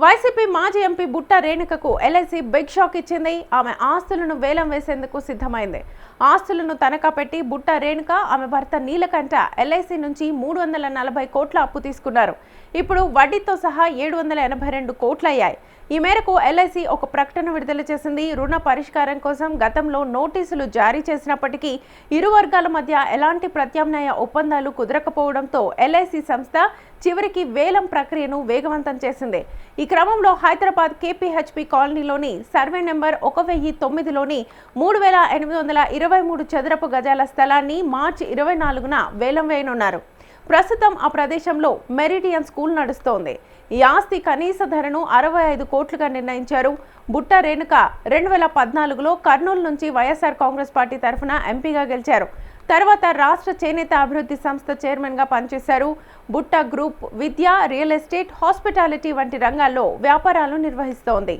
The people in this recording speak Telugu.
వైసీపీ మాజీ MP Butta రేణుకకు LIC big shock ఇచ్చింది. ఆమె ఆస్తులను వేలం వేసేందుకు సిద్ధమైంది. ఆస్తులను తనఖా పెట్టి బుట్టా రేణుక ఆమె భర్త నీలకంఠ ఎల్ఐసి నుంచి 340 కోట్ల అప్పు తీసుకున్నారు. ఇప్పుడు వడ్డీతో సహా 782 కోట్లయ్యాయి. ఈ మేరకు ఎల్ఐసి ఒక ప్రకటన విడుదల చేసింది. రుణ పరిష్కారం కోసం గతంలో నోటీసులు జారీ చేసినప్పటికీ ఇరు వర్గాల మధ్య ఎలాంటి ప్రత్యామ్నాయ ఒప్పందాలు కుదరకపోవడంతో ఎల్ఐసి సంస్థ చివరికి వేలం ప్రక్రియను వేగవంతం చేసింది. ఈ క్రమంలో హైదరాబాద్ కేపీహెచ్పీ కాలనీలోని సర్వే నెంబర్ 1009లోని 3823 చదరపు గజాల స్థలాన్ని మార్చి 24న వేలం వేయనున్నారు. ప్రస్తుతం ఆ ప్రదేశంలో మెరిడియన్ స్కూల్ నడుస్తోంది. ఈ ఆస్తి కనీస ధరను 65 కోట్లుగా నిర్ణయించారు. బుట్టా రేణుక 2014లో కర్నూలు నుంచి వైఎస్ఆర్ కాంగ్రెస్ పార్టీ తరఫున ఎంపీగా గెలిచారు. తర్వాత రాష్ట్ర చేనేత అభివృద్ధి సంస్థ చైర్మన్గా పనిచేశారు. బుట్టా గ్రూప్ విద్య, రియల్ ఎస్టేట్, హాస్పిటాలిటీ వంటి రంగాల్లో వ్యాపారాలు నిర్వహిస్తోంది.